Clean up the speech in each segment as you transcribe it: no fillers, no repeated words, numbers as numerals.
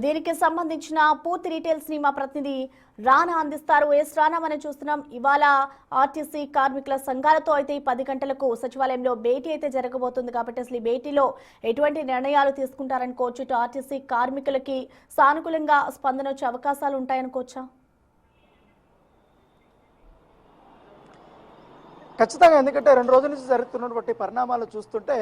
దీనికి సంబంధించిన పూర్తి డీటెయిల్స్ ని మా ప్రతినిధి రానా అందిస్తారు. రానా మనం చూస్తున్నాం ఇవాళ ఆర్టీసీ కార్మికుల సంఘాలతో అయితే 10 గంటలకు సచివాలయంలో భేటీ అయితే జరగబోతుంది కాబట్టి అసలు ఈ భేటీలో ఎటువంటి నిర్ణయాలు తీసుకుంటారనుకోవచ్చు. ఇటు ఆర్టీసీ కార్మికులకి సానుకూలంగా స్పందన వచ్చే అవకాశాలు ఉంటాయనుకోవచ్చా? ఖచ్చితంగా, ఎందుకంటే 2 రోజుల నుంచి జరుగుతున్నటువంటి పరిణామాలు చూస్తుంటే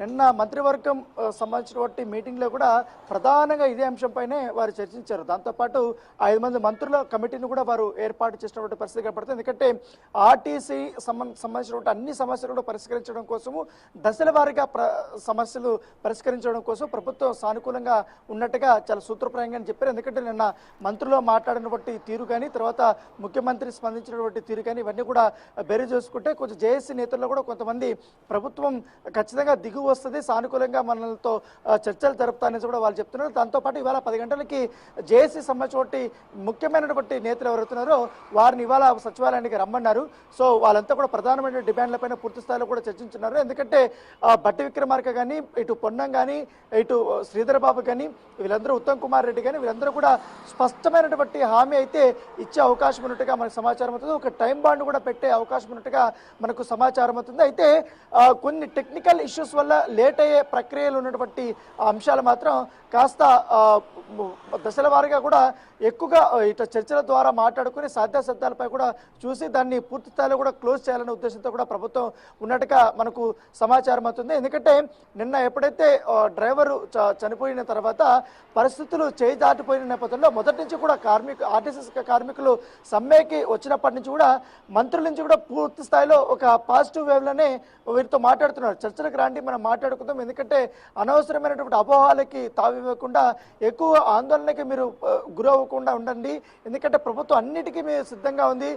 నిన్న మంత్రివర్గం సంబంధించినటువంటి మీటింగ్లో కూడా ప్రధానంగా ఇదే అంశంపైనే వారు చర్చించారు. దాంతోపాటు 5 మంది మంత్రుల కమిటీని కూడా వారు ఏర్పాటు చేసినటువంటి పరిస్థితి కనపడుతుంది. ఎందుకంటే ఆర్టీసీ సంబంధించినటువంటి అన్ని సమస్యలు కూడా పరిష్కరించడం కోసము దశల వారీగా సమస్యలు పరిష్కరించడం కోసం ప్రభుత్వం సానుకూలంగా ఉన్నట్టుగా చాలా సూత్రప్రాయంగా చెప్పారు. ఎందుకంటే నిన్న మంత్రులు మాట్లాడినటువంటి తీరు కానీ తర్వాత ముఖ్యమంత్రి స్పందించినటువంటి తీరు కానీ ఇవన్నీ కూడా బేరీ చేసుకుంటే కొంచెం జేఏసీ నేతల్లో కూడా కొంతమంది ప్రభుత్వం ఖచ్చితంగా దిగు వస్తుంది, సానుకూలంగా మనలతో చర్చలు జరుపుతారనేసి కూడా వాళ్ళు చెప్తున్నారు. దాంతోపాటు ఇవాళ 10 గంటలకి జేఏసీ సంబంధించినటువంటి ముఖ్యమైనటువంటి నేతలు ఎవరుతున్నారో వారిని ఇవాళ సచివాలయానికి రమ్మన్నారు. సో వాళ్ళంతా కూడా ప్రధానమైన డిమాండ్లపైన పూర్తి స్థాయిలో కూడా చర్చించున్నారు. ఎందుకంటే బట్టి విక్రమార్క కానీ ఇటు పొన్నం కానీ ఇటు శ్రీధర్ బాబు కానీ వీళ్ళందరూ ఉత్తమ్ కుమార్ రెడ్డి కానీ వీళ్ళందరూ కూడా స్పష్టమైనటువంటి హామీ అయితే ఇచ్చే అవకాశం ఉన్నట్టుగా మనకు సమాచారం అవుతుంది. ఒక టైం బాండ్ కూడా పెట్టే అవకాశం ఉన్నట్టుగా మనకు సమాచారం అవుతుంది. అయితే కొన్ని టెక్నికల్ ఇష్యూస్ వల్ల లేట్ అయ్యే ప్రక్రియలు ఉన్నటువంటి అంశాలు మాత్రం కాస్త దశల వారీగా కూడా ఎక్కువగా ఇట్లా చర్చల ద్వారా మాట్లాడుకుని సాధ్యాసాధ్యాలపై కూడా చూసి దాన్ని పూర్తి స్థాయిలో కూడా క్లోజ్ చేయాలనే ఉద్దేశంతో కూడా ప్రభుత్వం ఉన్నట్టుగా మనకు సమాచారం అవుతుంది. ఎందుకంటే నిన్న ఎప్పుడైతే డ్రైవరు చనిపోయిన తర్వాత పరిస్థితులు చేయి దాటిపోయిన నేపథ్యంలో మొదటి నుంచి కూడా ఆర్టీసీ కార్మికులు సమ్మెకి వచ్చినప్పటి నుంచి కూడా మంత్రుల నుంచి కూడా పూర్తి స్థాయిలో ఒక పాజిటివ్ వేవ్లోనే వీరితో మాట్లాడుతున్నారు. చర్చలకు రాండి, మనం మాట్లాడుకుందాం, ఎందుకంటే అనవసరమైనటువంటి అపోహాలకి తావివ్వకుండా ఎక్కువ ఆందోళనకి మీరు గురవ్వకుండా ఉండండి, ఎందుకంటే ప్రభుత్వం అన్నిటికీ మీరు సిద్ధంగా ఉంది,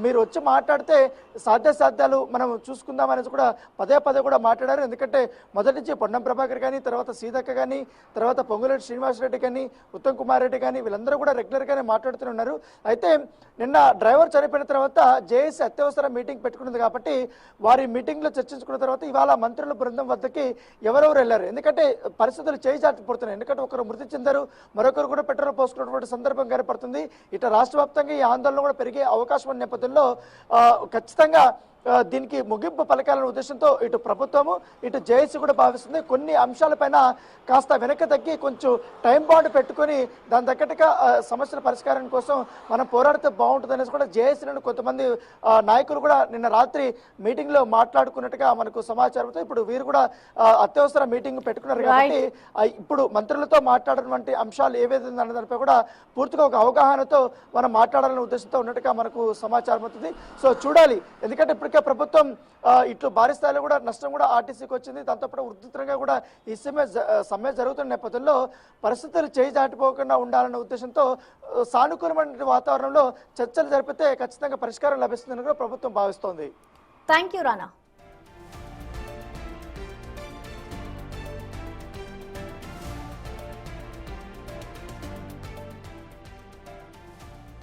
మీరు వచ్చి మాట్లాడితే సాధ్యాసాధ్యాలు మనం చూసుకుందాం అనేసి కూడా పదే కూడా మాట్లాడారు. ఎందుకంటే మొదటి నుంచి పొన్నం ప్రభాకర్ కానీ తర్వాత సీతక్క కానీ తర్వాత పొంగులేటి శ్రీనివాసరెడ్డి కానీ ఉత్తమ్ కుమార్ రెడ్డి కానీ వీళ్ళందరూ కూడా రెగ్యులర్గానే మాట్లాడుతూనే ఉన్నారు. అయితే నిన్న డ్రైవర్ చనిపోయిన తర్వాత జేఏసీ అత్యవసర మీటింగ్ పెట్టుకున్నది కాబట్టి వారి మీటింగ్లో చర్చించుకున్న తర్వాత ఇవాళ మంత్రుల బృందం వద్దకి ఎవరెవరు వెళ్ళారు, ఎందుకంటే పరిస్థితులు చేయి చాటిపోతున్నాయి. ఎందుకంటే ఒకరు మృతి చెందారు, మరొకరు కూడా పెట్రోల్ పోసుకున్నటువంటి సందర్భం కనపడుతుంది. ఇటు రాష్ట్ర వ్యాప్తంగా ఈ ఆందోళన కూడా పెరిగే అవకాశం ఉన్న నేపథ్యంలో ఖచ్చితంగా దీనికి ముగింపు పలకాలనే ఉద్దేశంతో ఇటు ప్రభుత్వము ఇటు జేఏసీ కూడా భావిస్తుంది. కొన్ని అంశాలపైన కాస్త వెనక్కి తగ్గి కొంచెం టైం బాండ్ పెట్టుకొని దాని తగ్గట్టుగా సమస్యల పరిష్కారం కోసం మనం పోరాడితే బాగుంటుంది అనేసి కూడా జేఏసీలను కొంతమంది నాయకులు కూడా నిన్న రాత్రి మీటింగ్లో మాట్లాడుకున్నట్టుగా మనకు సమాచారం. ఇప్పుడు వీరు కూడా అత్యవసర మీటింగ్ పెట్టుకున్నారు కాబట్టి ఇప్పుడు మంత్రులతో మాట్లాడినటువంటి అంశాలు ఏవైతే అన్న దానిపై కూడా పూర్తిగా ఒక అవగాహనతో మనం మాట్లాడాలనే ఉద్దేశంతో ఉన్నట్టుగా మనకు సమాచారం అవుతుంది. సో చూడాలి, ఎందుకంటే ఇప్పటికే ప్రభుత్వం ఇట్లు భారీ స్థాయిలో కూడా నష్టం కూడా ఆర్టీసీకి వచ్చింది. దాంతోపాటు ఉధృతంగా కూడా ఈ సమ్మె జరుగుతున్న నేపథ్యంలో పరిస్థితులు చేయి దాటిపోకుండా ఉండాలన్న ఉద్దేశంతో సానుకూలమైన వాతావరణంలో చర్చలు జరిపితే ఖచ్చితంగా పరిష్కారం లభిస్తుందని కూడా ప్రభుత్వం భావిస్తోంది. Thank you Rana.